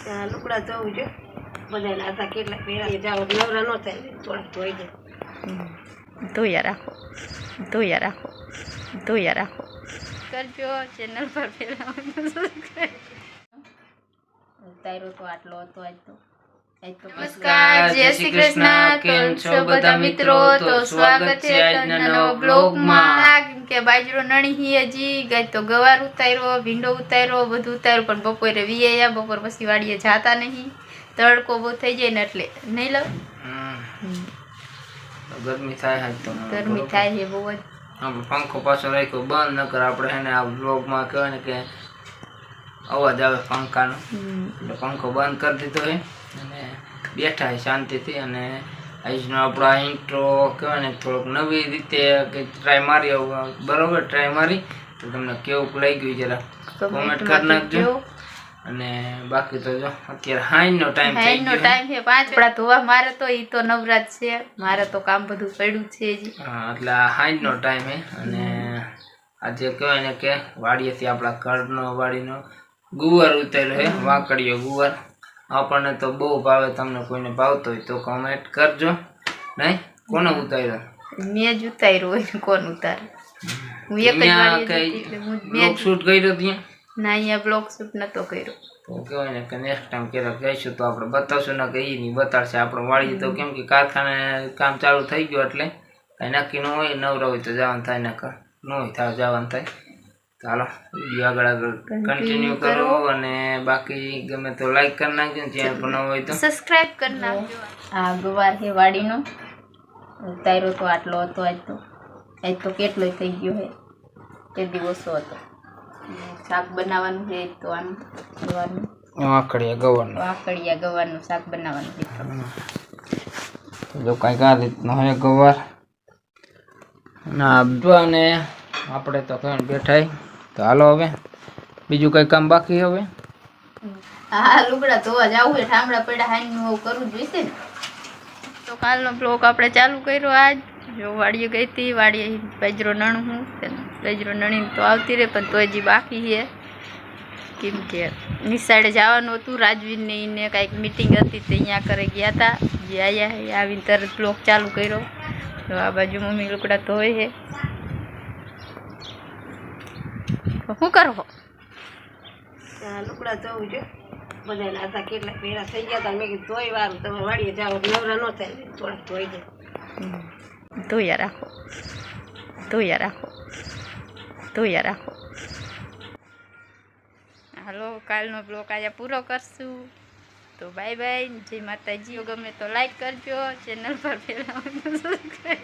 લુકડા ધોવું જો બધા આધા કેટલા પહેરા જાવ નવરા ન થાય થોડાક ધોઈ દે ધોયા રાખો કરજો ચેનલ પર પહેલા ઉતાર્યો તો આટલો હતો આજ તો નમસ્કાર, જય શ્રી કૃષ્ણ. કેમ છો બધા મિત્રો? તો સ્વાગત છે આજના નવા બ્લોગમાં. કે બાજરો નણી હી હજી ગઈ તો ગવાર ઉતાર્યો, ભીંડો ઉતાર્યો, બધું ઉતાર્યું, પણ બપોરે વીયા બપોર પછી વાડીએ જાતા નહીં, તડકો બહુ થઈ જાય ને એટલે નહીં લવ ગરમી થાય તો ગરમી થાય છે બહુ જ. પંખો પાછો રાખ્યો બંધ નકર આપણે એને આ બ્લોગમાં કહેવાય ને કે અવાજ આવે પંખાનો, એટલે પંખો બંધ કરી દીધો છે અને બેઠા છે શાંતિથી. અને આજનો આપણો આ ઇન્ટ્રો કહેવાય ને થોડોક નવી રીતે કંઈક ટ્રાય મારી આવું, બરાબર ટ્રાય મારી તો તમને કેવું લાગ્યું જરા કોમેન્ટ કરી નાખજો. અને બાકી તો જો અત્યારે હાઈનો ટાઈમ થઈ ગયો, ટાઈમ છે 5 કપડા ધોવા મારે તો ઈ તો નવરાત છે, મારે તો કામ બધું પડ્યું છે જી. હા, એટલે આ હાઈનો ટાઈમ છે. અને આજે કહેવાય ને કે વાડીએથી આપણા ઘરનો વાડીનો ગુવાર ઉતાર્યો છે, વાંકડીયો ગુવાર. આપણને તો બહુ ભાવે, તમને કોઈને ભાવતો હોય તો કમેન્ટ કરજો. નહીં કોને ઉતાર્યો? મેં જ ઉતાર્યું હોય, કોણ ઉતારે? હું એક જ બ્લોગ શૂટ કર્યો ત્યાં ના, અહીંયા બ્લોગ શૂટ નતો કર્યો. તો કહેવાય ને કે નેક્સ્ટ ટાઈમ ક્યારેક જઈશું તો આપણે બતાવશું, ને કે એ નહીં બતાડશે આપણે વાળી. તો કેમ કે કારખાને કામ ચાલુ થઈ ગયું એટલે કાંઈ નક્કી ન હોય, નવરા હોય તો જવાનું થાય, ને ન હોય થાય જવાનું થાય. ચાલો વિડીયો આગળ કન્ટિન્યુ કરો, અને બાકી ગમે તો લાઈક કરી નાખજો, ચેનલ પર ન હોય તો સબસ્ક્રાઇબ કરી નાખજો. આ ગવાર છે વાડીનો, ઉતાર્યો તો આટલો હતો આજ તો કેટલો થઈ ગયો છે, તે દિવસો હતો. શાક બનાવવાનું છે તો આનું ગવારનું વાકડિયા ગવારનું શાક બનાવવાનું છે. જો કાંઈક આ રીતનો હોય ગવાર ના અને આપણે તો કઈ બેઠા. તો હાલો હવે બીજું કઈ કામ બાકી હવે? હા, લુગડા ધોવા જવું છે, ઠામડા પડ્યા હાઈનું એવું કરવું જોઈશે ને. તો કાલનો બ્લોગ આપણે ચાલુ કર્યો આજ. જો વાડીએ ગઈ હતી, વાડીએ બાજરો નણું હું બાજરો નણીને તો આવતી રહે, પણ તો હજી બાકી છે. કેમ કે નિશાળે જવાનું હતું, રાજવીને એને કાંઈક મિટિંગ હતી તો અહીંયા કરે ગયા હતા. જે આવ્યા આવીને તરત બ્લોગ ચાલુ કર્યો. તો આ બાજુ મમ્મી લુગડા ધોય છે. શું કરો? લુકડા ધોવું જો બધા આધા કેટલા પહેરા થઈ ગયા હતા. મેં કીધું ધોઈ વારું તમે વાડીએ જાવ નવરા ન થાય થોડાક ધોઈ દે ધોયા રાખો. હાલો, કાલનો બ્લોગ આજે પૂરો કરશું. તો બાય બાય, જય માતાજી. ગમે તો લાઈક કરજો, ચેનલ પર પહેલા સબસ્ક્રાઈબ